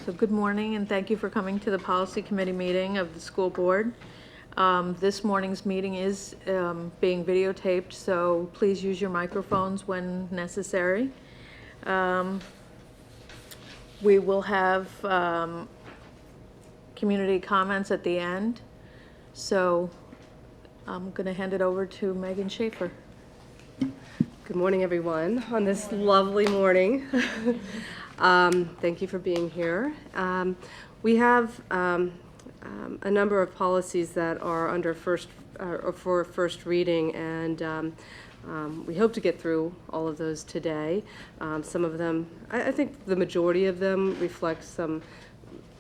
So good morning, and thank you for coming to the Policy Committee meeting of the school board. This morning's meeting is being videotaped, so please use your microphones when necessary. We will have community comments at the end, so I'm going to hand it over to Megan Schaefer. Good morning, everyone, on this lovely morning. Thank you for being here. We have a number of policies that are under for first reading, and we hope to get through all of those today. Some of them, I think the majority of them reflect some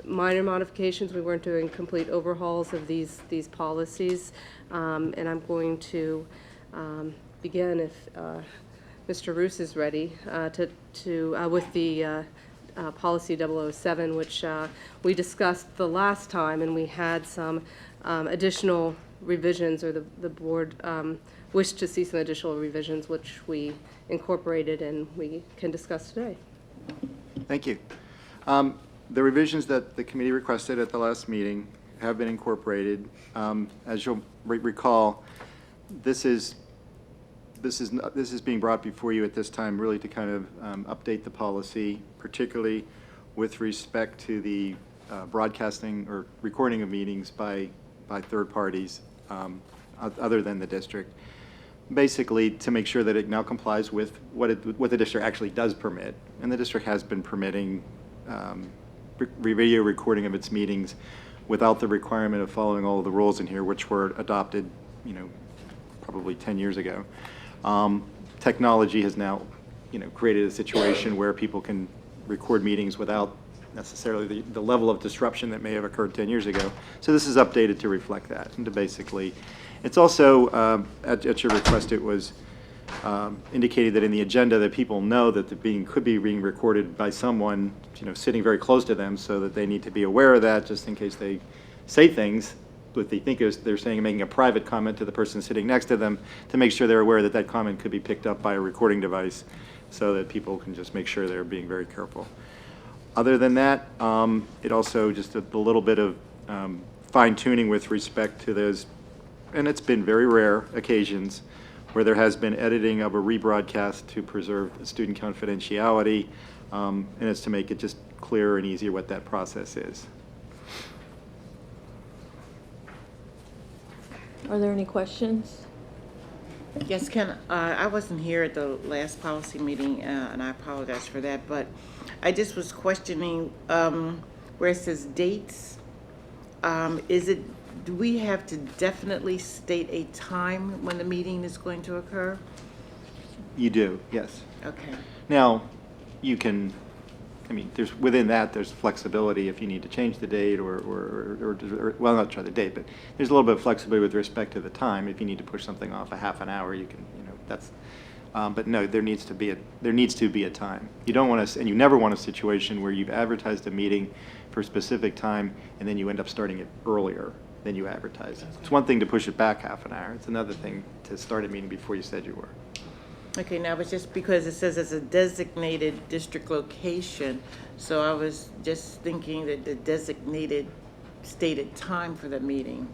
minor modifications. We weren't doing complete overhauls of these policies, and I'm going to begin if Mr. Roos is ready with the policy 007, which we discussed the last time, and we had some additional revisions, or the board wished to see some additional revisions, which we incorporated and we can discuss today. Thank you. The revisions that the committee requested at the last meeting have been incorporated. As you'll recall, this is being brought before you at this time really to kind of update the policy, particularly with respect to the broadcasting or recording of meetings by third parties other than the district. Basically, to make sure that it now complies with what the district actually does permit. And the district has been permitting video recording of its meetings without the requirement of following all of the rules in here, which were adopted, probably 10 years ago. Technology has now, created a situation where people can record meetings without necessarily the level of disruption that may have occurred 10 years ago. So this is updated to reflect that, and to basically, it's also, at your request, it was indicated that in the agenda that people know that could be being recorded by someone, sitting very close to them, so that they need to be aware of that, just in case they say things what they think is they're saying, making a private comment to the person sitting next to them, to make sure they're aware that that comment could be picked up by a recording device, so that people can just make sure they're being very careful. Other than that, it also just a little bit of fine-tuning with respect to those, and it's been very rare occasions where there has been editing of a rebroadcast to preserve student confidentiality, and it's to make it just clearer and easier what that process is. Are there any questions? Yes, Ken, I wasn't here at the last policy meeting, and I apologize for that, but I just was questioning where it says dates. Do we have to definitely state a time when the meeting is going to occur? You do, yes. Okay. Now, you can, within that, there's flexibility if you need to change the date or well, not try the date, but there's a little bit of flexibility with respect to the time. If you need to push something off a half an hour, you can, that's, but no, there needs to be a time. You don't want to, and you never want a situation where you've advertised a meeting for a specific time and then you end up starting it earlier than you advertised. It's one thing to push it back half an hour. It's another thing to start a meeting before you said you were. Okay, now it's just because it says it's a designated district location, so I was just thinking that the designated stated time for the meeting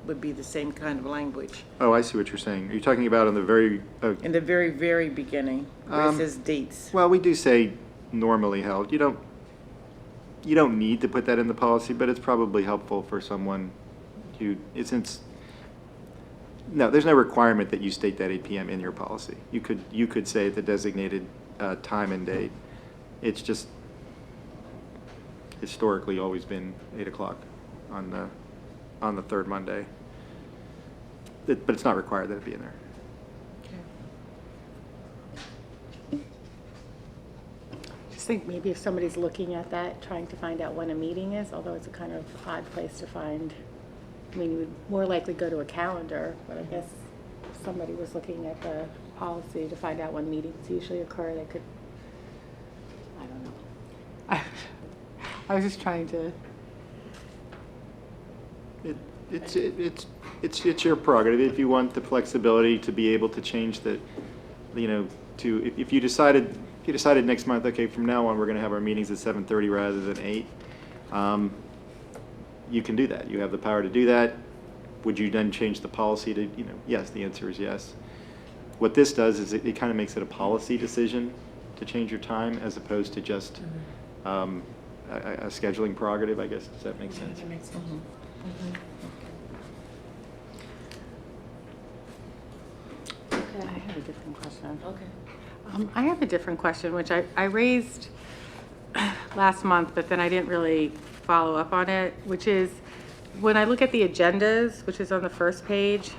would be the same kind of language. Oh, I see what you're saying. Are you talking about in the very... In the very, very beginning, where it says dates. Well, we do say normally held. You don't need to put that in the policy, but it's probably helpful for someone who isn't... No, there's no requirement that you state that 8 p.m. in your policy. You could say the designated time and date. It's just historically always been 8 o'clock on the third Monday. But it's not required that it be in there. Okay. Just think maybe if somebody's looking at that, trying to find out when a meeting is, although it's a kind of odd place to find. You would more likely go to a calendar, but I guess if somebody was looking at the policy to find out when meetings usually occur, they could, I don't know. I was just trying to. It's your prerogative. If you want the flexibility to be able to change the, if you decided next month, okay, from now on we're going to have our meetings at 7:30 rather than 8. you can do that. You have the power to do that. Would you then change the policy to, yes, the answer is yes. What this does is it kind of makes it a policy decision to change your time as opposed to just a scheduling prerogative, I guess. Does that make sense? That makes sense. I have a different question. Okay. I have a different question, which I raised last month, but then I didn't really follow up on it, which is when I look at the agendas, which is on the first page.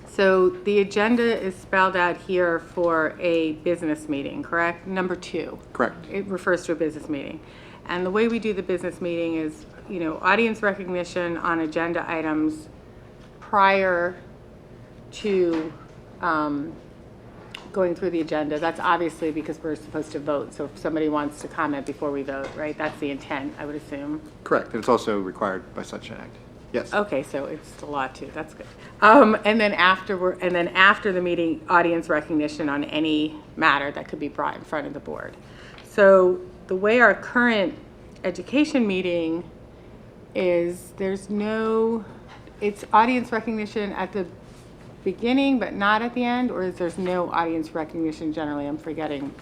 So the agenda is spelled out here for a business meeting, correct? Number 2. Correct. It refers to a business meeting. And the way we do the business meeting is, audience recognition on agenda items prior to going through the agenda. That's obviously because we're supposed to vote. So if somebody wants to comment before we vote, right? That's the intent, I would assume. Correct. And it's also required by such an act. Yes. Okay, so it's a lot too. That's good. And then after the meeting, audience recognition on any matter that could be brought in front of the board. So the way our current education meeting is, it's audience recognition at the beginning, but not at the end, or is there's no audience recognition generally? I'm forgetting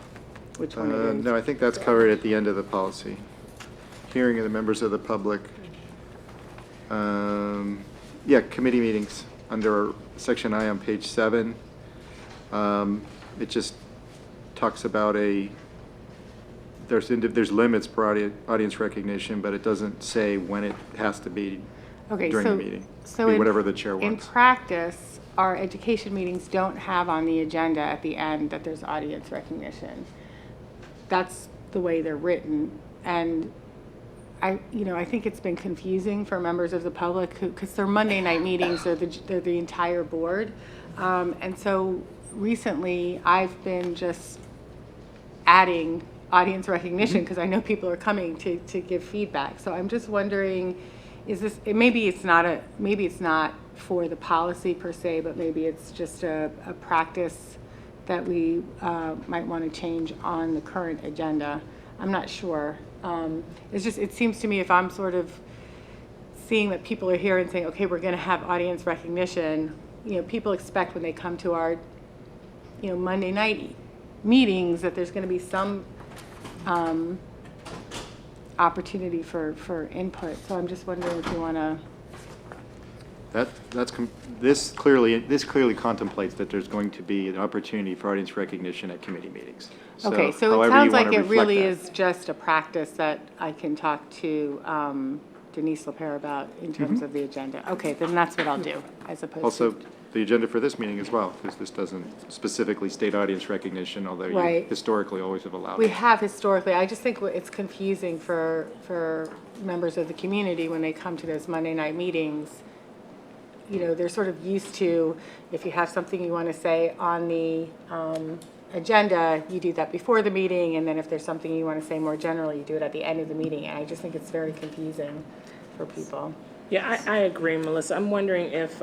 which one it is. No, I think that's covered at the end of the policy. Hearing of the members of the public. Yeah, committee meetings under section I on page 7. It just talks about there's limits for audience recognition, but it doesn't say when it has to be during the meeting. So Be whatever the chair in wants. practice, our education meetings don't have on the agenda at the end that there's audience recognition. That's the way they're written. And I think it's been confusing for members of the public because they're Monday night meetings, they're the entire board. And so recently I've been just adding audience recognition because I know people are coming to give feedback. So I'm just wondering, maybe it's not for the policy per se, but maybe it's just a practice that we might want to change on the current agenda. I'm not sure. It seems to me if I'm sort of seeing that people are here and saying, okay, we're going to have audience recognition, people expect when they come to our, Monday night meetings that there's going to be some opportunity for input. So I'm just wondering if you want to. This clearly contemplates that there's going to be an opportunity for audience recognition at committee meetings. Okay, so it however you sounds like wanna it reflect really that. is just a practice that I can talk to Denise LePere about in terms of the agenda. Okay, then that's what I'll do, as opposed Also, to. the agenda for this meeting as well, because this doesn't specifically state audience recognition, although you Right. historically always have allowed We it. have historically, I just think it's confusing for members of the community when they come to those Monday night meetings. They're sort of used to, if you have something you want to say on the agenda, you do that before the meeting, and then if there's something you want to say more generally, you do it at the end of the meeting, and I just think it's very confusing for people. Yeah, I agree, Melissa. I'm wondering if,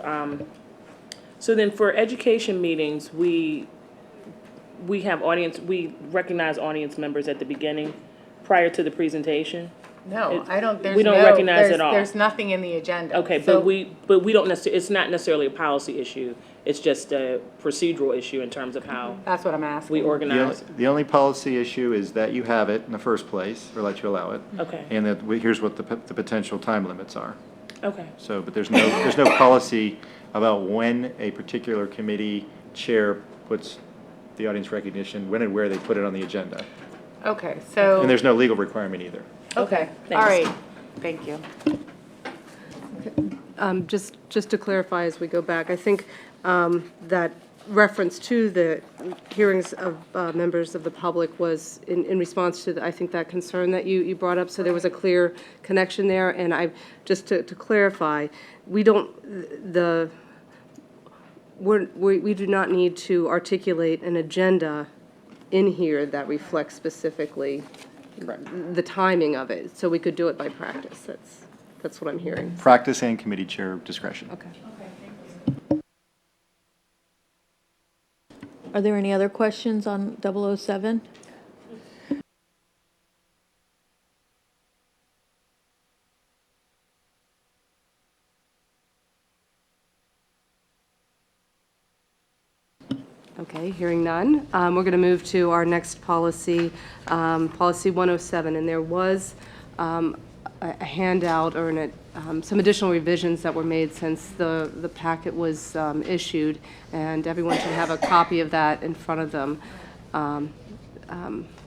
so then for education meetings, we recognize audience members at the beginning, prior to the presentation? No, I don't, We don't recognize at all. There's nothing in the agenda. Okay, So- but we don't necessarily, it's not necessarily a policy issue. It's just a procedural issue in terms of how That's what I'm asking. we The organize. the only policy issue is that you have it in the first place, or let you allow it. Okay. And that here's what the potential time limits are. Okay, So, but there's no policy about when a particular committee chair puts the audience recognition, when and where they put it on the agenda. Okay, so. And there's no legal requirement either. Okay, all thanks. right, thank you. Just to clarify as we go back, I think that reference to the hearings of members of the public was in response to, I think, that concern that you brought up, so there was a clear connection there, and just to clarify, we do not need to articulate an agenda in here that reflects specifically the timing of it, so we could do it by practice. That's what I'm hearing. Practice and committee chair discretion. Okay. Are there any other questions on 007? Okay, hearing none. We're going to move to our next policy, Policy 107, and there was a handout or some additional revisions that were made since the packet was issued, and everyone should have a copy of that in front of them.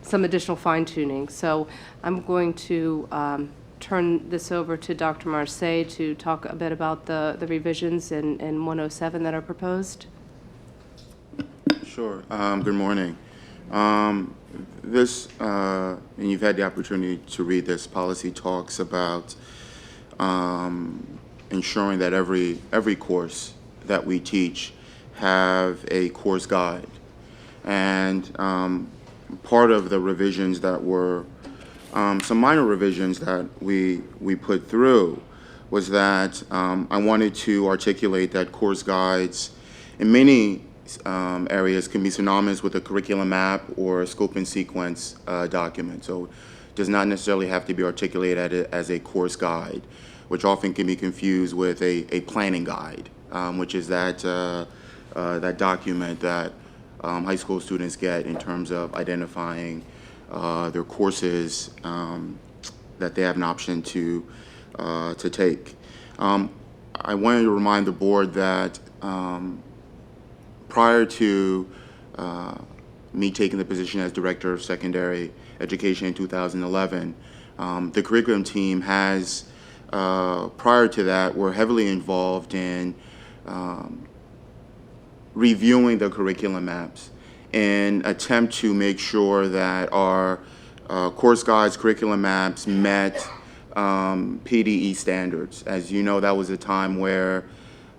Some additional fine-tuning. So I'm going to turn this over to Dr. Marseille to talk a bit about the revisions in 107 that are proposed. Sure. Good morning. This, and you've had the opportunity to read this, policy talks about ensuring that every course that we teach have a course guide. And part of the revisions that were, some minor revisions that we put through was that I wanted to articulate that course guides in many areas can be synonymous with a curriculum map or a scope and sequence document. So it does not necessarily have to be articulated as a course guide, which often can be confused with a planning guide, which is that document that high school students get in terms of identifying their courses that they have an option to take. I wanted to remind the board that prior to me taking the position as Director of Secondary Education in 2011, the curriculum team has, prior to that, were heavily involved in reviewing the curriculum maps in attempt to make sure that our course guides, curriculum maps met PDE standards. As you know, that was a time where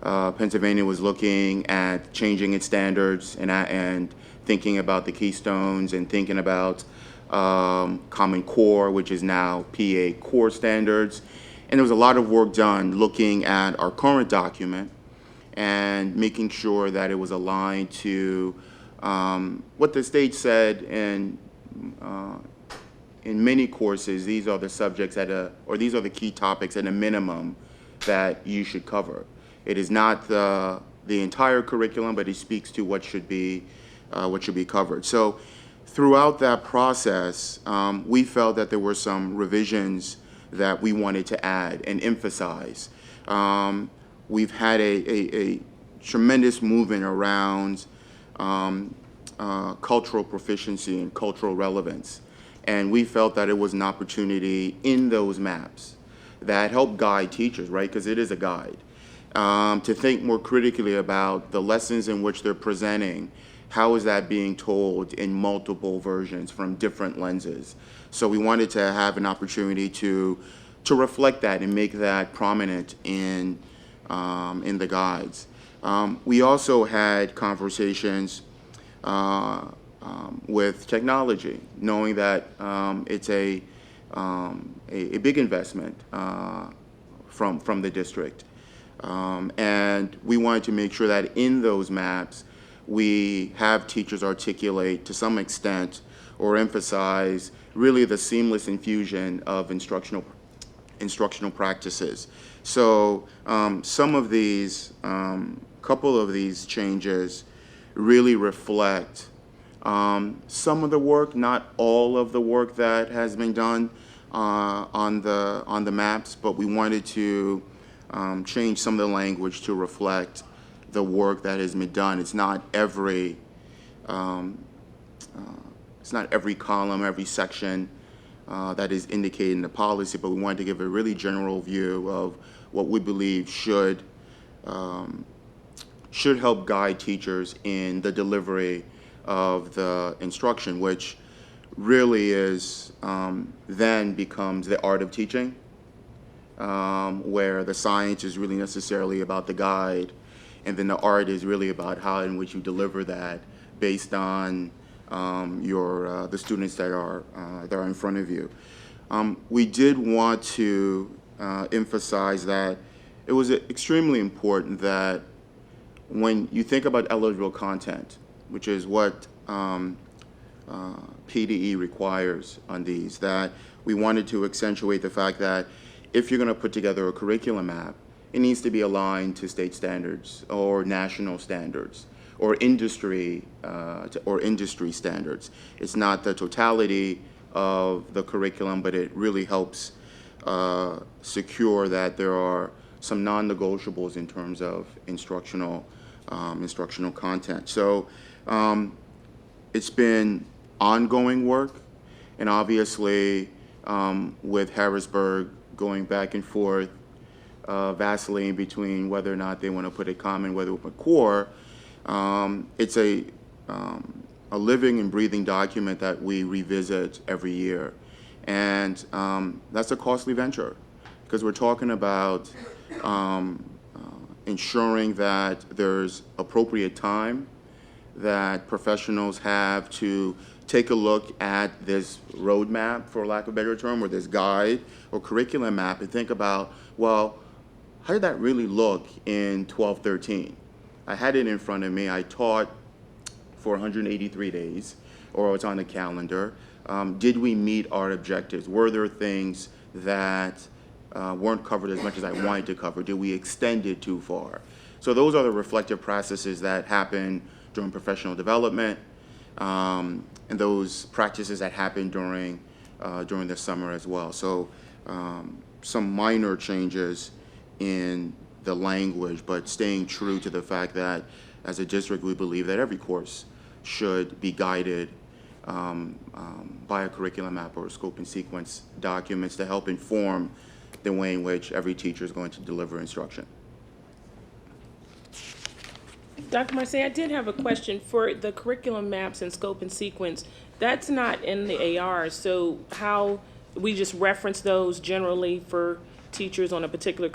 Pennsylvania was looking at changing its standards and thinking about the keystones and thinking about Common Core, which is now PA Core standards. And there was a lot of work done looking at our current document and making sure that it was aligned to what the state said in many courses. These are the subjects or these are the key topics at a minimum that you should cover. It is not the entire curriculum, but it speaks to what should be covered. So throughout that process, we felt that there were some revisions that we wanted to add and emphasize. We've had a tremendous movement around cultural proficiency and cultural relevance. And we felt that it was an opportunity in those maps that helped guide teachers, right? Because it is a guide. To think more critically about the lessons in which they're presenting. How is that being told in multiple versions from different lenses? So we wanted to have an opportunity to reflect that and make that prominent in the guides. We also had conversations with technology, knowing that it's a big investment from the district. And we wanted to make sure that in those maps, we have teachers articulate to some extent or emphasize really the seamless infusion of instructional practices. So some of these, couple of these changes really reflect some of the work, not all of the work that has been done on the maps, but we wanted to change some of the language to reflect the work that has been done. It's not every column, every section that is indicated in the policy, but we wanted to give a really general view of what we believe should help guide teachers in the delivery of the instruction, which really is then becomes the art of teaching, where the science is really necessarily about the guide, and then the art is really about how in which you deliver that based on the students that are in front of you. We did want to emphasize that it was extremely important that when you think about eligible content, which is what PDE requires on these, that we wanted to accentuate the fact that if you're going to put together a curriculum map, it needs to be aligned to state standards or national standards, or industry standards. It's not the totality of the curriculum, but it really helps secure that there are some non-negotiables in terms of instructional content. So it's been ongoing work, and obviously with Harrisburg going back and forth, vacillating between whether or not they want to put a common, whether open core, it's a living and breathing document that we revisit every year. And that's a costly venture, because we're talking about ensuring that there's appropriate time, that professionals have to take a look at this roadmap, for lack of a better term, or this guide or curriculum map, and think about, well, how did that really look in 12-13? I had it in front of me. I taught for 183 days, or it's on the calendar. Did we meet our objectives? Were there things that weren't covered as much as I wanted to cover? Did we extend it too far? So those are the reflective processes that happen during professional development, and those practices that happen during the summer as well. So some minor changes in the language, but staying true to the fact that as a district we believe that every course should be guided by a curriculum map or scope and sequence documents to help inform the way in which every teacher is going to deliver instruction. Dr. Marseille, I did have a question for the curriculum maps and scope and sequence. That's not in the AR, so how we just reference those generally for teachers on a particular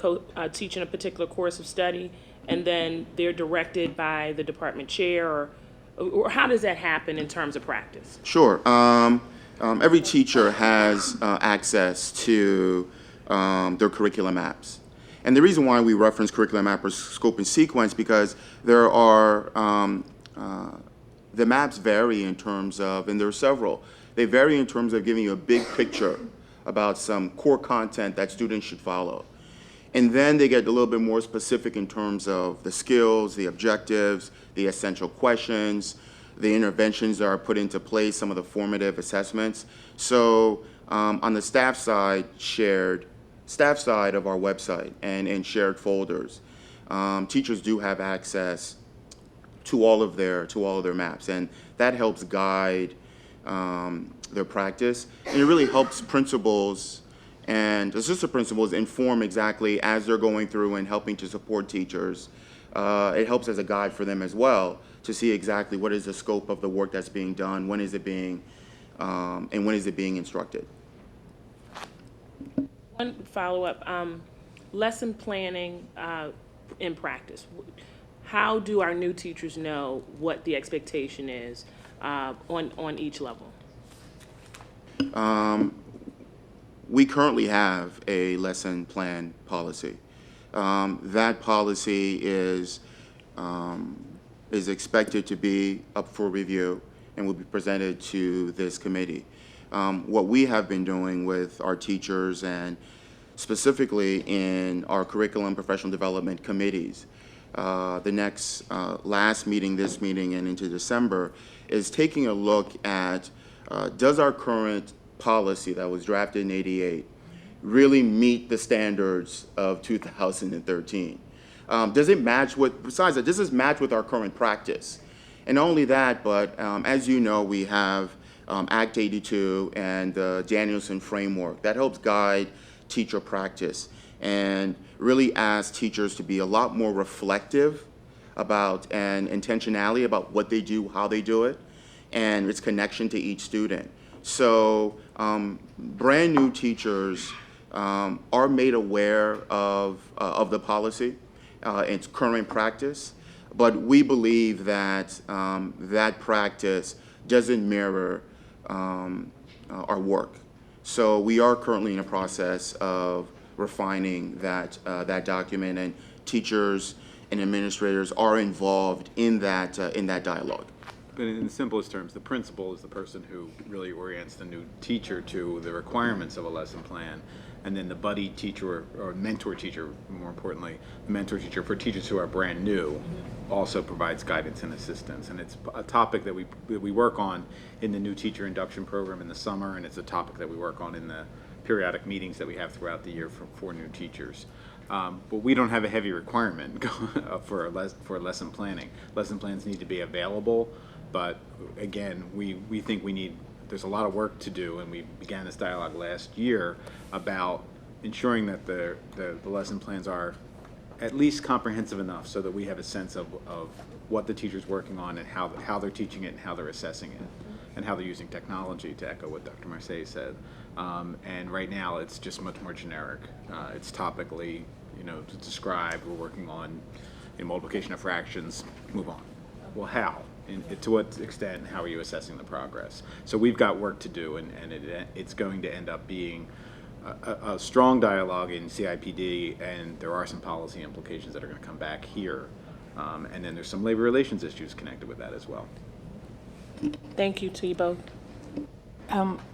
teaching a particular course of study, and then they're directed by the department chair, or how does that happen in terms of practice? Sure. Every teacher has access to their curriculum maps. And the reason why we reference curriculum map or scope and sequence, because there are, the maps vary in terms of, and there are several, they vary in terms of giving you a big picture about some core content that students should follow. And then they get a little bit more specific in terms of the skills, the objectives, the essential questions, the interventions that are put into place, some of the formative assessments. So on the staff side of our website and in shared folders, teachers do have access to all of their maps, and that helps guide their practice, and it really helps principals and assistant principals inform exactly as they're going through and helping to support teachers. It helps as a guide for them as well to see exactly what is the scope of the work that's being done, when is it being, and when is it being instructed. One follow-up, lesson planning in practice. How do our new teachers know what the expectation is on each level? We currently have a lesson plan policy. That policy is expected to be up for review and will be presented to this committee. What we have been doing with our teachers, and specifically in our curriculum professional development committees, the next last meeting, this meeting, and into December, is taking a look at does our current policy that was drafted in '88 really meet the standards of 2013? Does it match with, besides that, does this match with our current practice? And not only that, but as you know, we have Act 82 and the Danielson framework that helps guide teacher practice and really ask teachers to be a lot more reflective about and intentionality about what they do, how they do it, and its connection to each student. So brand new teachers are made aware of the policy, its current practice, but we believe that that practice doesn't mirror our work. So we are currently in a process of refining that document, and teachers and administrators are involved in that dialogue. But in the simplest terms, the principal is the person who really orients the new teacher to the requirements of a lesson plan, And then the buddy teacher or mentor teacher, more importantly, the mentor teacher for teachers who are brand new also provides guidance and assistance. And it's a topic that we work on in the new teacher induction program in the summer, and it's a topic that we work on in the periodic meetings that we have throughout the year for new teachers. But we don't have a heavy requirement for lesson planning. Lesson plans need to be available, but again, we think there's a lot of work to do, and we began this dialogue last year about ensuring that the lesson plans are at least comprehensive enough so that we have a sense of what the teacher's working on and how they're teaching it and how they're assessing it and how they're using technology, to echo what Dr. Marseille said. And right now it's just much more generic. It's topically, described. We're working on multiplication of fractions, move on. Well, how? And to what extent, and how are you assessing the progress? So we've got work to do, and it's going to end up being a strong dialogue in CIPD, and there are some policy implications that are going to come back here. And then there's some labor relations issues connected with that as well. Thank you to you both.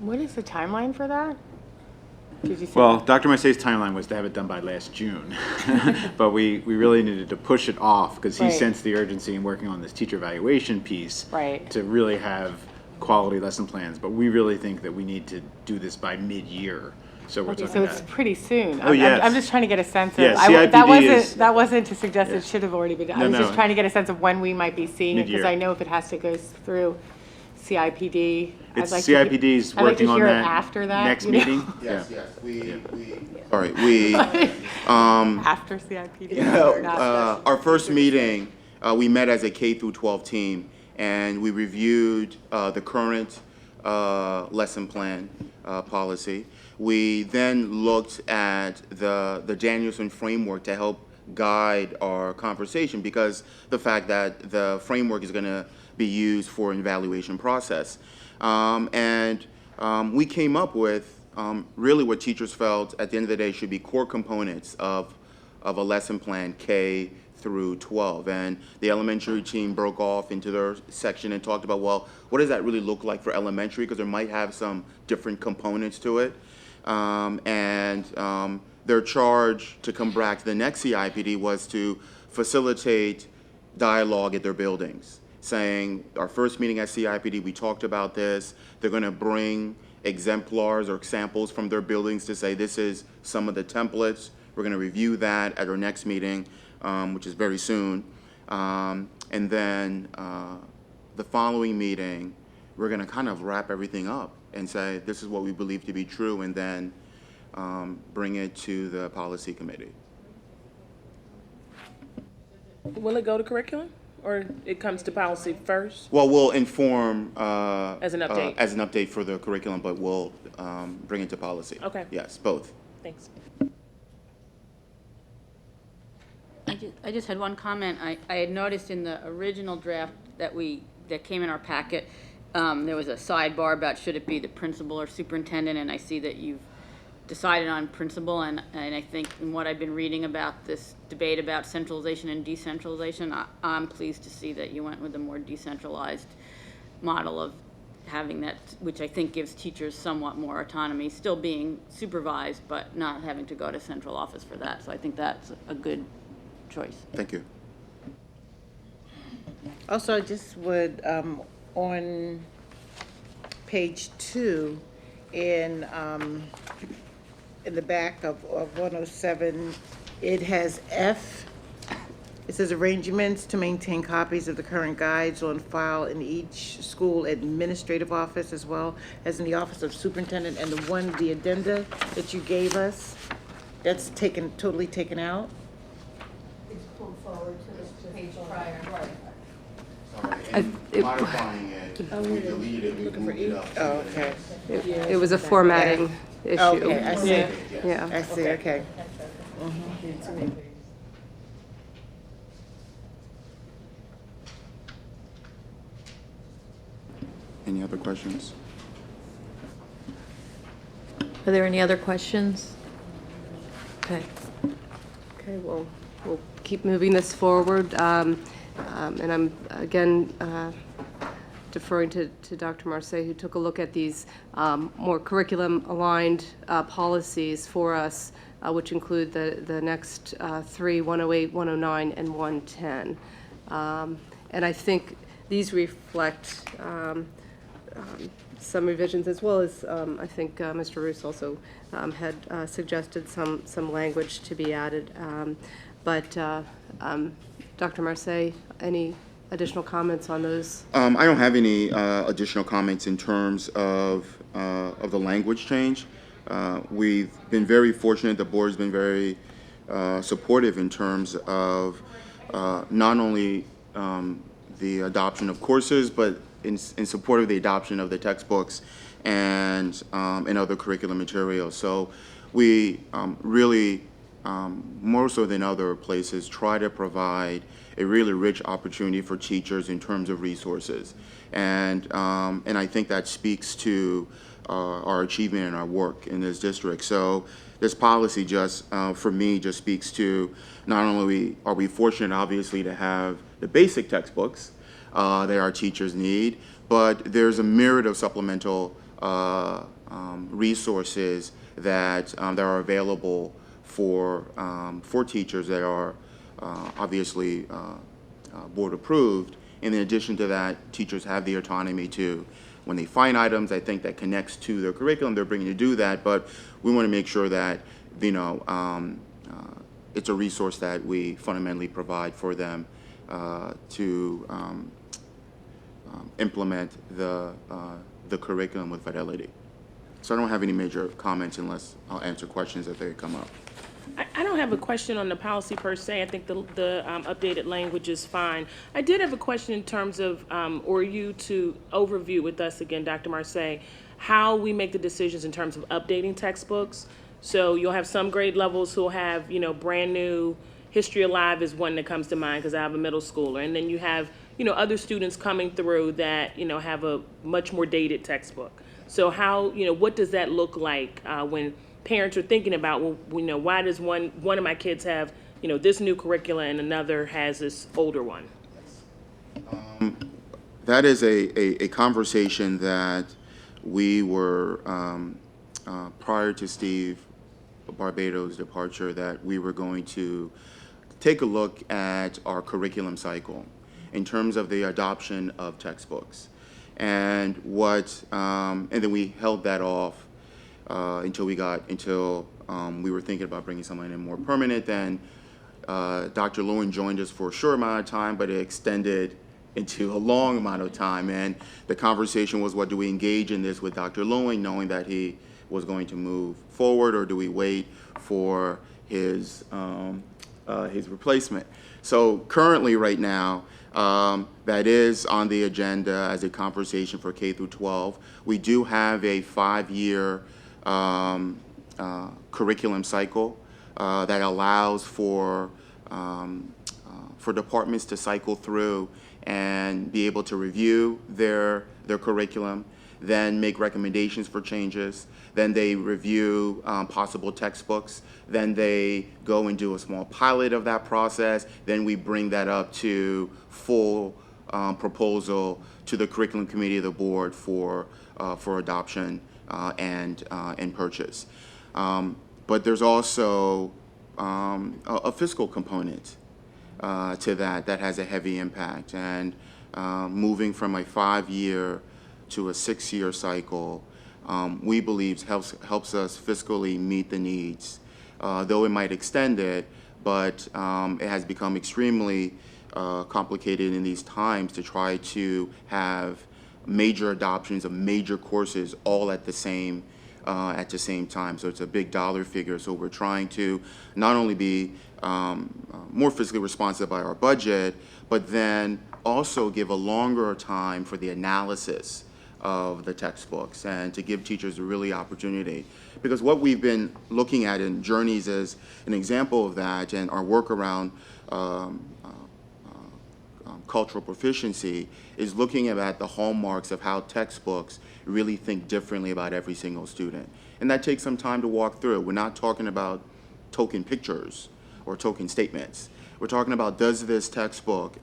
What is the timeline for that? Did you say? Well, Dr. Marseille's timeline was to have it done by last June, but we really needed to push it off because he Right. sensed the urgency in working on this teacher evaluation piece Right. to really have quality lesson plans. But we really think that we need to do this by mid-year. So we're Okay, talking so about. it's pretty soon. Oh, yes. I'm just trying to get a sense of, Yeah, that CIPD is- wasn't to suggest Yeah. it should have already been done. No, I was no. just trying to get a sense of when we might be seeing it, because Mid-year. I know if it has to go through CIPD. It's I'd like to hear- CIPD's I'd like to working on hear it that after that. next you know? meeting. Yes, Yeah. yes, all right, we, After CIPD. not- our first meeting, we met as a K through 12 team, and we reviewed the current lesson plan policy. We then looked at the Danielson framework to help guide our conversation, because the fact that the framework is going to be used for an evaluation process. And we came up with really what teachers felt at the end of the day should be core components of a lesson plan K through 12. And the elementary team broke off into their section and talked about, well, what does that really look like for elementary? Because there might have some different components to it. Their charge to come back to the next CIPD was to facilitate dialogue at their buildings, saying, our first meeting at CIPD, we talked about this. They're going to bring exemplars or samples from their buildings to say, this is some of the templates. We're going to review that at our next meeting, which is very soon. And then the following meeting, we're going to kind of wrap everything up and say, this is what we believe to be true, and then bring it to the policy committee. Will it go to curriculum, or it comes to policy first? Well, we'll inform As an update. as an update for the curriculum, but we'll bring it to policy. Okay. Yes, both. Thanks. I just had one comment. I had noticed in the original draft that came in our packet, there was a sidebar about should it be the principal or superintendent, and I see that you've decided on principal, and I think in what I've been reading about this debate about centralization and decentralization, I'm pleased to see that you went with a more decentralized model of having that, which I think gives teachers somewhat more autonomy, still being supervised, but not having to go to central office for that. So I think that's a good choice. Thank you. Also, I just would, on page 2, in the back of 107, it has F. It says arrangements to maintain copies of the current guides on file in each school administrative office, as well as in the office of superintendent, and the addenda that you gave us, that's totally taken out. It's pulled forward to the page prior. Modifying it, we deleted it, we moved it up. Oh, okay. It was a formatting issue. Okay, I see. Yeah. I see, okay. Any other questions? Are there any other questions? Okay. Okay, well, we'll keep moving this forward. And I'm, again, deferring to Dr. Marseille, who took a look at these more curriculum-aligned policies for us, which include the next three, 108, 109, and 110. And I think these reflect some revisions, as well as I think Mr. Roos also had suggested some language to be added. But Dr. Marseille, any additional comments on those? I don't have any additional comments in terms of the language change. We've been very fortunate. The board's been very supportive in terms of not only the adoption of courses, but in support of the adoption of the textbooks and other curriculum materials. So we really, more so than other places, try to provide a really rich opportunity for teachers in terms of resources. And I think that speaks to our achievement and our work in this district. So this policy just, for me, just speaks to not only are we fortunate, obviously, to have the basic textbooks that our teachers need, but there's a myriad of supplemental resources that are available for teachers that are obviously board approved. And in addition to that, teachers have the autonomy to, when they find items I think that connects to their curriculum, they're bringing to do that. But we want to make sure that, you know, it's a resource that we fundamentally provide for them to implement the curriculum with fidelity. So I don't have any major comments unless I'll answer questions if they come up. I don't have a question on the policy per se. I think the updated language is fine. I did have a question in terms of, or you to overview with us again, Dr. Marseille, how we make the decisions in terms of updating textbooks. So you'll have some grade levels who'll have, you know, brand new. History Alive is one that comes to mind because I have a middle schooler. And then you have, you know, other students coming through that, you know, have a much more dated textbook. So how, you know, what does that look like when parents are thinking about, well, you know, why does one of my kids have, you know, this new curricula and another has this older one? That is a conversation that we were, prior to Steve Barbado's departure, that we were going to take a look at our curriculum cycle in terms of the adoption of textbooks. And then we held that off until we were thinking about bringing someone in more permanent. Then Dr. Lewin joined us for a short amount of time, but it extended into a long amount of time. And the conversation was, what do we engage in this with Dr. Lewin, knowing that he was going to move forward, or do we wait for his replacement? So currently, right now, that is on the agenda as a conversation for K through 12. We do have a 5-year curriculum cycle that allows for departments to cycle through and be able to review their curriculum, then make recommendations for changes, then they review possible textbooks, then they go and do a small pilot of that process, then we bring that up to full proposal to the curriculum committee of the board for adoption and purchase. But there's also a fiscal component to that has a heavy impact, and moving from a 5-year to a 6-year cycle, we believe helps us fiscally meet the needs. Though it might extend it, but it has become extremely complicated in these times to try to have major adoptions of major courses all at the same time. So it's a big dollar figure. So we're trying to not only be more fiscally responsive by our budget, but then also give a longer time for the analysis of the textbooks and to give teachers a really opportunity. Because what we've been looking at in Journeys is an example of that, and our work around cultural proficiency is looking at the hallmarks of how textbooks really think differently about every single student. And that takes some time to walk through. We're not talking about token pictures or token statements. We're talking about, does this textbook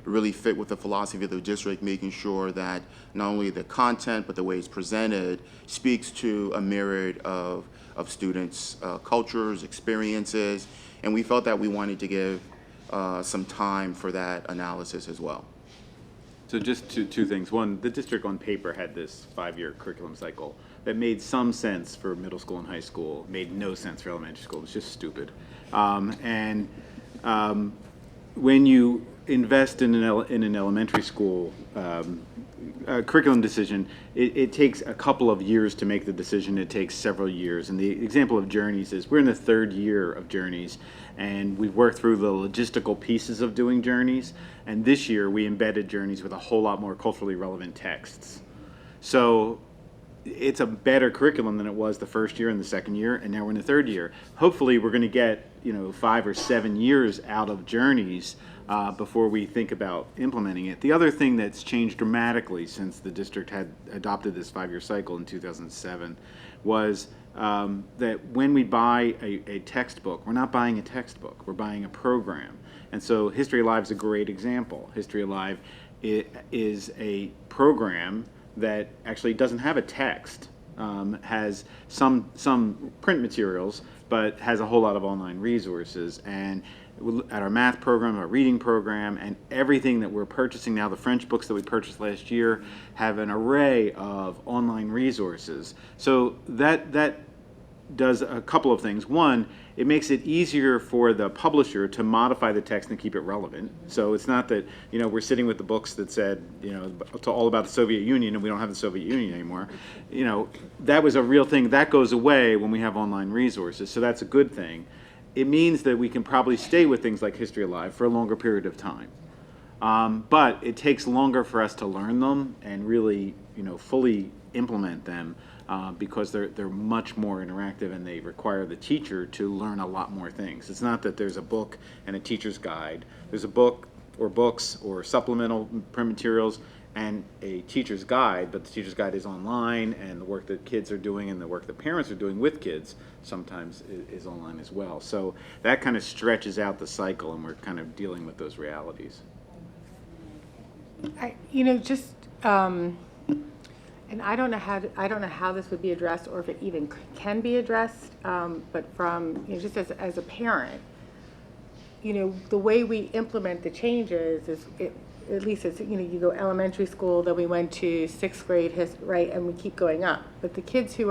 really fit with the philosophy of the district, making sure that not only the content but the way it's presented speaks to a myriad of students' cultures, experiences, and we felt that we wanted to give some time for that analysis as well. So just two things. One, the district on paper had this 5-year curriculum cycle that made some sense for middle school and high school, made no sense for elementary school. It was just stupid. When you invest in an elementary school curriculum decision, it takes a couple of years to make the decision. It takes several years. And the example of Journeys is we're in the 3rd year of Journeys, and we've worked through the logistical pieces of doing Journeys. And this year we embedded Journeys with a whole lot more culturally relevant texts. So it's a better curriculum than it was the 1st year and the 2nd year, and now we're in the 3rd year. Hopefully we're going to get 5 or 7 years out of Journeys before we think about implementing it. The other thing that's changed dramatically since the district had adopted this 5-year cycle in 2007 was that when we buy a textbook, we're not buying a textbook, we're buying a program. And so History Alive is a great example. History Alive is a program that actually doesn't have a text, has some print materials, but has a whole lot of online resources. And at our math program, our reading program, and everything that we're purchasing now, the French books that we purchased last year have an array of online resources. So that does a couple of things. One, it makes it easier for the publisher to modify the text and keep it relevant. So it's not that we're sitting with the books that said all about the Soviet Union and we don't have the Soviet Union anymore. That was a real thing. That goes away when we have online resources. So that's a good thing. It means that we can probably stay with things like History Alive for a longer period of time. But it takes longer for us to learn them and really fully implement them. Because they're much more interactive and they require the teacher to learn a lot more things. It's not that there's a book and a teacher's guide. There's a book or books or supplemental print materials and a teacher's guide, but the teacher's guide is online, and the work that kids are doing and the work that parents are doing with kids sometimes is online as well. So that kind of stretches out the cycle, and we're kind of dealing with those realities. And I don't know how this would be addressed, or if it even can be addressed. But from just as a parent, the way we implement the changes is at least it's you go elementary school, then we went to 6th grade, right, and we keep going up. But the kids who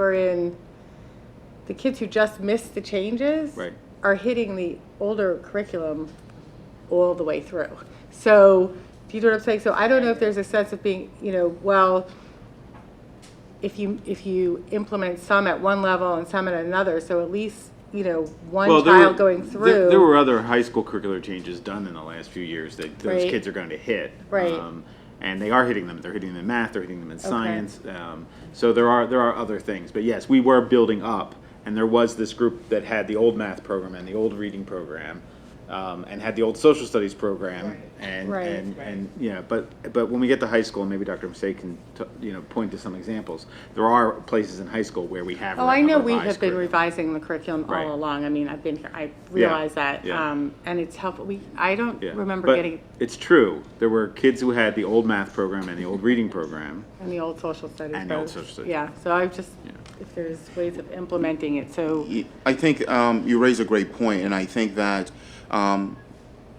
just missed the changes Right. are hitting the older curriculum all the way through. So do you know what I'm saying? So I don't know if there's a sense of being well. If you implement some at one level and some at another, so at least one child going through. There were other high school curricular changes done in the last few years that those Right. kids are going to hit. Right. And they are hitting them. They're hitting them in math. They're hitting them in science. So there are other things. But yes, we were building up, and there was this group that had the old math program and the old reading program. And had the old social studies program, but when we get to high school, and maybe Dr. Msay can point to some examples. There are places in high school where we have. Oh, I know we have been revising the curriculum Right. all along. I mean, I've been here. I realize that, yeah. and it's helpful. I don't remember but getting it's true. There were kids who had the old math program and the old reading program. and the old social studies. And the old social studies. Yeah. So I just if there's ways of implementing it. So I think you raise a great point, and I think that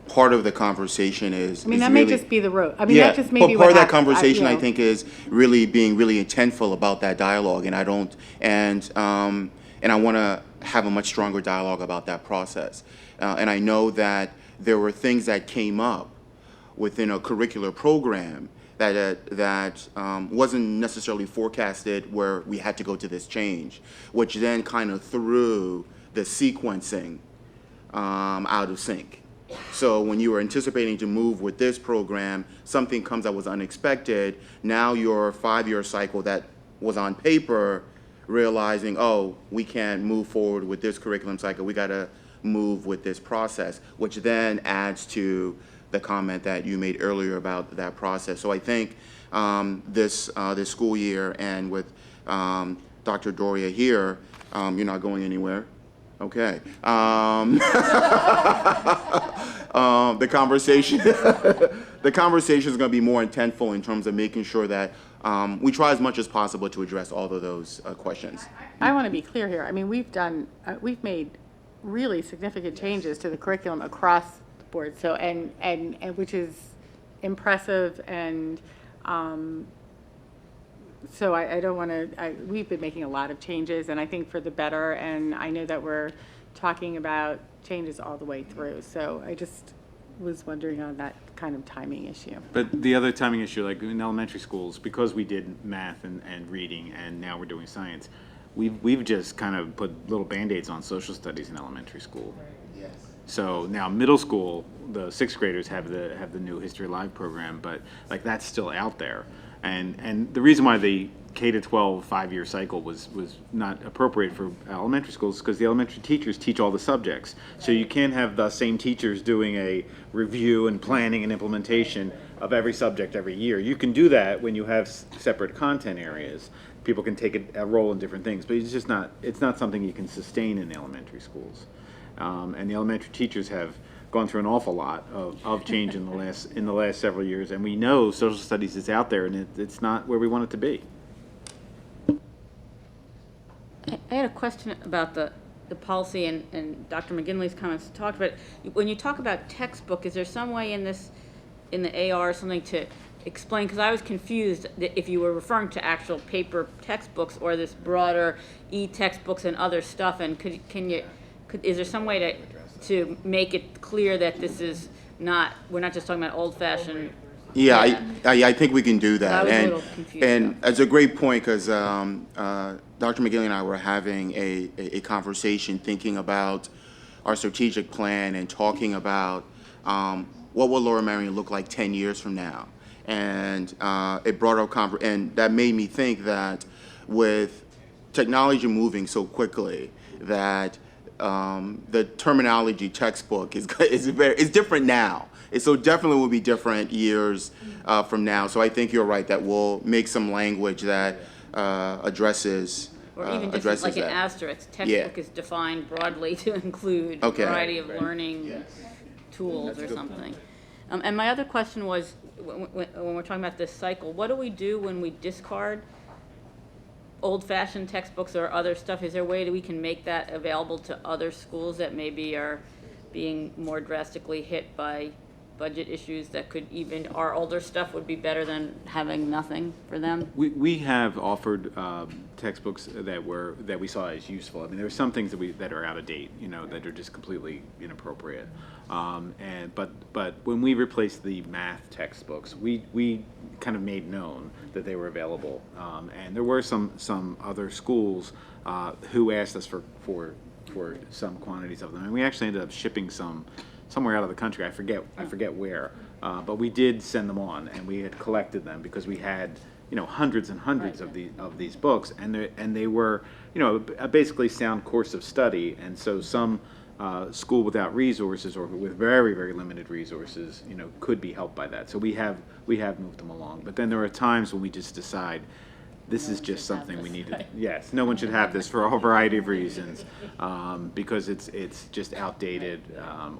part of the conversation is. I mean, is that really, may just be the road. I mean, that just may be but what part of that happens. conversation, I think, is really being really intentful about that dialogue, and I want to have a much stronger dialogue about that process. And I know that there were things that came up within a curricular program that wasn't necessarily forecasted, where we had to go to this change, which then kind of threw the sequencing out of sync. So when you were anticipating to move with this program, something comes that was unexpected. Now your 5-year cycle that was on paper, realizing, oh, we can't move forward with this curriculum cycle. We got to move with this process, which then adds to the comment that you made earlier about that process. So I think this school year, and with Dr. Doria here, you're not going anywhere. Okay. the conversation, the conversation is going to be more intentful in terms of making sure that we try as much as possible to address all of those questions. I want to be clear here. I mean, we've made really significant changes to the curriculum across the board. So, and which is impressive. And so I don't want to, we've been making a lot of changes, and I think for the better. And I know that we're talking about changes all the way through. So I just was wondering on that kind of timing issue. But the other timing issue, like in elementary schools, because we did math and reading, and now we're doing science, we've just kind of put little Band-Aids on social studies in elementary school. Yes. So now middle school, the sixth graders have the new History Live program, but like that's still out there. And the reason why the K-12 5-year cycle was not appropriate for elementary schools is because the elementary teachers teach all the subjects. So you can't have the same teachers doing a review and planning and implementation of every subject every year. You can do that when you have separate content areas. People can take a role in different things, but it's not something you can sustain in elementary schools. And the elementary teachers have gone through an awful lot of change in the last several years, and we know social studies is out there, and it's not where we want it to be. I had a question about the policy, and Dr. McGinley's comments talked about it. When you talk about textbook, is there some way in the AR or something to explain, because I was confused that if you were referring to actual paper textbooks or this broader e-textbooks and other stuff, and is there some way to make it clear that this is not, we're not just talking about old-fashioned? Yeah, I think we can do that. I was a little confused And about it's a great point, because Dr. McGinley and I were having a conversation thinking about our strategic plan and talking about what will Lower Merion look like 10 years from now. And it brought up, and that made me think that with technology moving so quickly, that the terminology textbook is different now. So definitely will be different years from now. So I think you're right that we'll make some language that addresses Or even just addresses like an that. asterisk, textbook is defined broadly to include a Okay. variety of learning tools or something. And my other question was, when we're talking about this cycle, what do we do when we discard old-fashioned textbooks or other stuff? Is there a way that we can make that available to other schools that maybe are being more drastically hit by budget issues, that could even, our older stuff would be better than having nothing for them? We have offered textbooks that we saw as useful. I mean, there are some things that are out of date, that are just completely inappropriate. But when we replaced the math textbooks, we kind of made known that they were available. And there were some other schools who asked us for some quantities of them, and we actually ended up shipping some somewhere out of the country. I forget where, but we did send them on, and we had collected them because we had hundreds and hundreds of these books, and they were a basically sound course of study. And so some school without resources or with very, very limited resources could be helped by that. So we have moved them along. But then there are times when we just decide this is just something we need to, yes, no one should have this for a whole variety of reasons, because it's just outdated,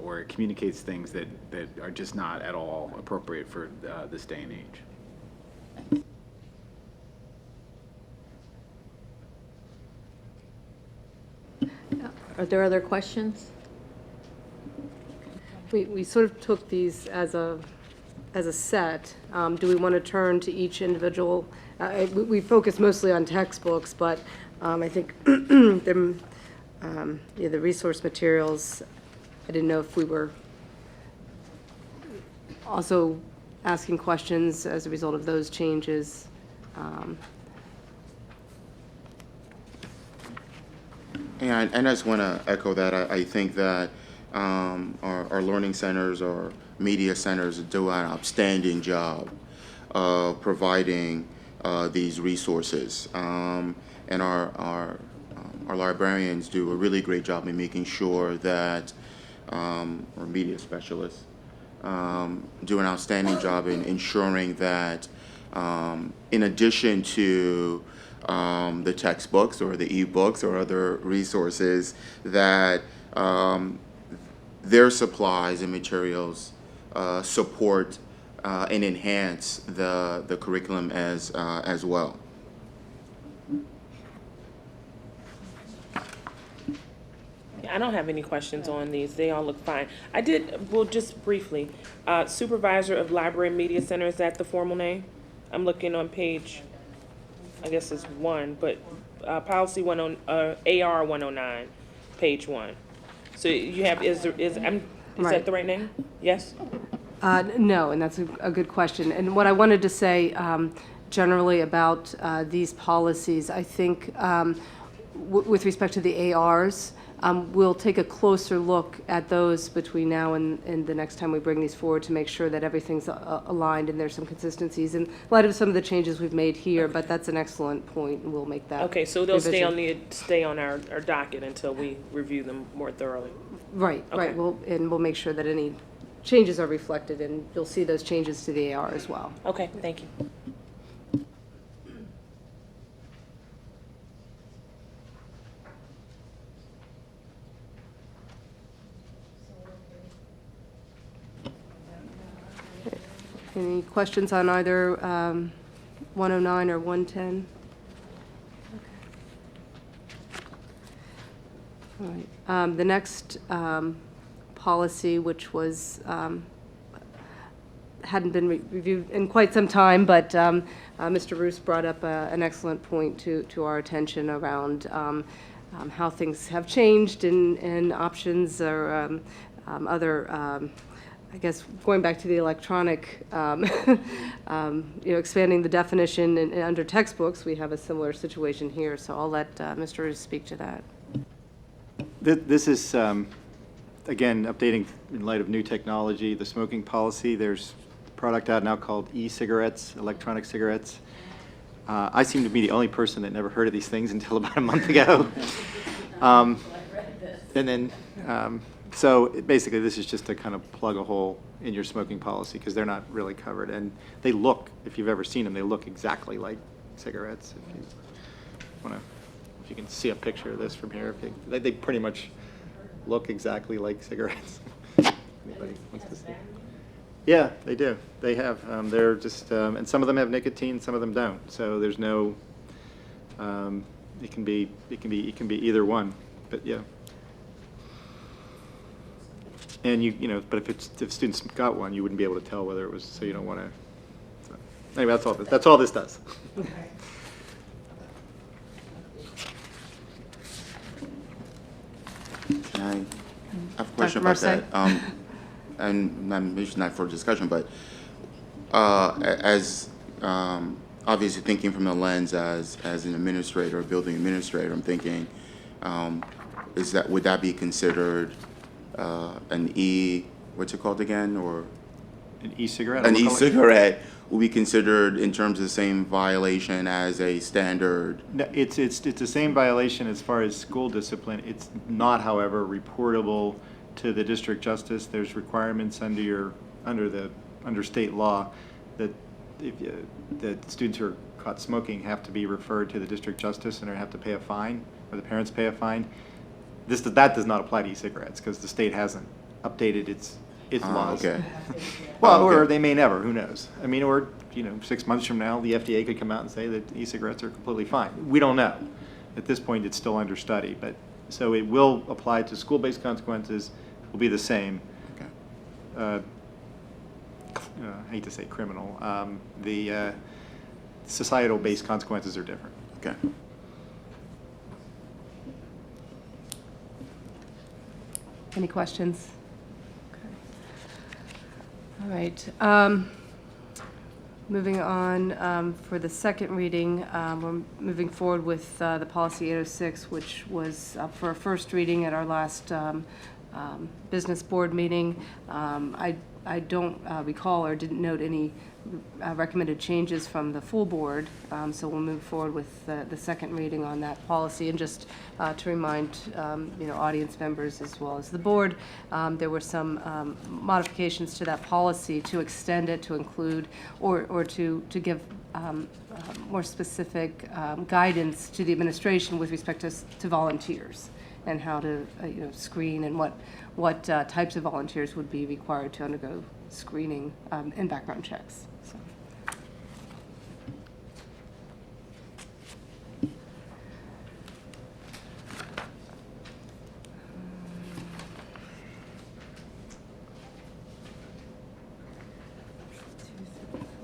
or it communicates things that are just not at all appropriate for this day and age. Are there other questions? We sort of took these as a set. Do we want to turn to each individual? We focus mostly on textbooks, but I think the resource materials, I didn't know if we were also asking questions as a result of those changes. And I just want to echo that. I think that our learning centers or media centers do an outstanding job of providing these resources, and our librarians do a really great job in making sure that our media specialists do an outstanding job in ensuring that, in addition to the textbooks or the e-books or other resources, that their supplies and materials support and enhance the curriculum as well. I don't have any questions on these. They all look fine. I did, well, just briefly, Supervisor of Library and Media Center, is that the formal name? I'm looking on page, I guess it's 1, but policy AR 109, page 1. So you have, is Right. that the right name? Yes? No, and that's a good question. And what I wanted to say generally about these policies, I think with respect to the ARs, we'll take a closer look at those between now and the next time we bring these forward to make sure that everything's aligned and there's some consistencies in light of some of the changes we've made here, but that's an excellent point, and we'll make that Okay, so they'll revision. stay on our docket until we review them more thoroughly. Right, Okay. right. We'll make sure that any changes are reflected, and you'll see those changes to the AR as well. Okay, thank you. Any questions on either 109 or 110? All right. The next policy, which was hadn't been reviewed in quite some time, but Mr. Roos brought up an excellent point to our attention around how things have changed and options or other, I guess, going back to the electronic, expanding the definition and under textbooks, we have a similar situation here. So I'll let Mr. Roos speak to that. This is, again, updating in light of new technology, the smoking policy. There's a product out now called e-cigarettes, electronic cigarettes. I seem to be the only person that never heard of these things until about a month ago. And then, so basically this is just to kind of plug a hole in your smoking policy because they're not really covered. And they look, if you've ever seen them, they look exactly like cigarettes. If you want to, if you can see a picture of this from here, they pretty much look exactly like cigarettes. Anybody wants to see? Yeah, they do. They have. They're just, and some of them have nicotine, some of them don't. So there's no. It can be either one. But yeah. And but if students got one, you wouldn't be able to tell whether it was. So you don't want to. So. Anyway, that's all this does. Can I have a question Dr. about that? And maybe it's not for discussion, but as obviously thinking from the lens as an administrator, a building administrator, I'm thinking, would that be considered an what's it called again, or An e-cigarette. an e-cigarette will be considered in terms of the same violation as a standard? No, it's the same violation as far as school discipline. It's not, however, reportable to the district justice. There's requirements under state law that that students who are caught smoking have to be referred to the district justice and have to pay a fine, or the parents pay a fine. That does not apply to e-cigarettes because the state hasn't updated its laws. Okay. Well, okay. or they may never. Who knows? I mean, or 6 months from now, the FDA could come out and say that e-cigarettes are completely fine. We don't know. At this point, it's still under study, but so it will apply to school-based consequences. Will be the same. Okay. I hate to say criminal. The societal-based consequences are different. Okay. Any questions? Okay. All right. Moving on, for the second reading, we're moving forward with the policy 806, which was up for a first reading at our last business board meeting. I don't recall or didn't note any recommended changes from the full board, so we'll move forward with the second reading on that policy. And just to remind audience members as well as the board, there were some modifications to that policy to extend it to include or to give more specific guidance to the administration with respect to volunteers. and how to screen, and what types of volunteers would be required to undergo screening and background checks. So.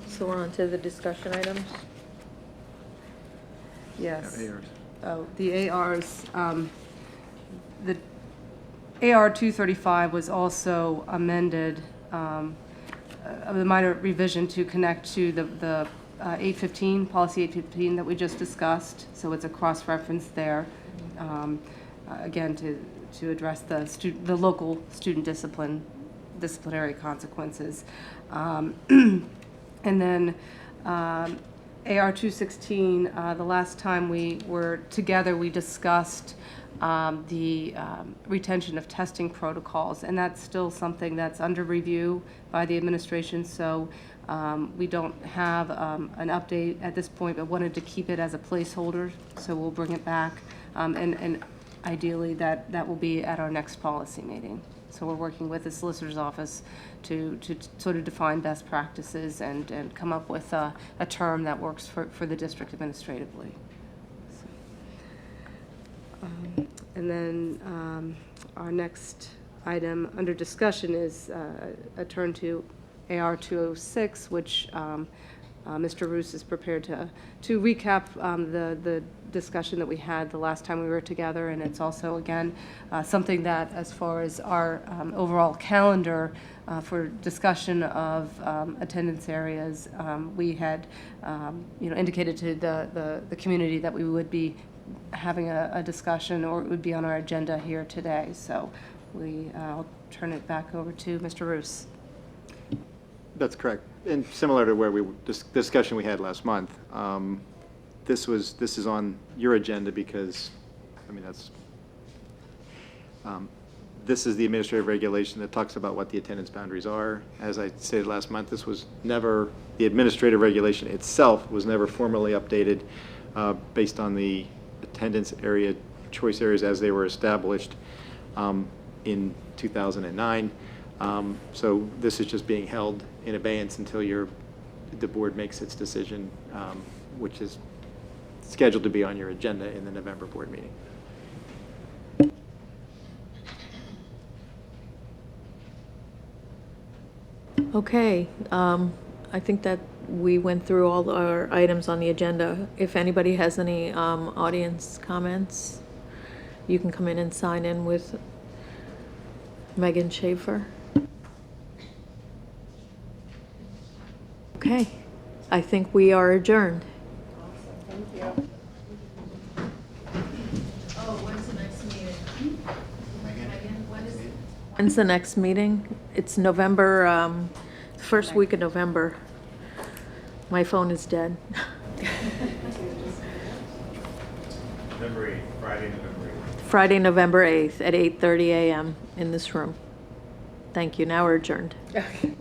So we're on to the discussion items. Yes. Yeah, ARs. Oh, the ARs, the AR 235 was also amended, a minor revision to connect to the 815, policy 815 that we just discussed. So it's a cross-reference there, again, to address the local student disciplinary consequences. And then AR 216, the last time we were together, we discussed the retention of testing protocols, and that's still something that's under review by the administration, so we don't have an update at this point, but wanted to keep it as a placeholder, so we'll bring it back, and ideally that will be at our next policy meeting. So we're working with the solicitor's office to sort of define best practices and come up with a term that works for the district administratively. So, and then our next item under discussion is a turn to AR 206, which Mr. Roos is prepared to recap the discussion that we had the last time we were together, and it's also, again, something that, as far as our overall calendar for discussion of attendance areas, we had indicated to the community that we would be having a discussion, or it would be on our agenda here today. So I'll turn it back over to Mr. Roos. That's correct. And similar to where discussion we had last month, this is on your agenda because, I mean, this is the administrative regulation that talks about what the attendance boundaries are. As I stated last month, this was never, the administrative regulation itself was never formally updated based on the attendance area, choice areas as they were established in 2009. So this is just being held in abeyance until the board makes its decision, which is scheduled to be on your agenda in the November board meeting. Okay, I think that we went through all our items on the agenda. If anybody has any audience comments, you can come in and sign in with Megan Schaefer. Okay, I think we are adjourned. Thank you. Oh, when's the next meeting? When's the next meeting? It's November, first week of November. My phone is dead. November 8th, Friday, November 8th. Friday, November 8th at 8:30 a.m. in this room. Thank you. Now we're adjourned. Okay.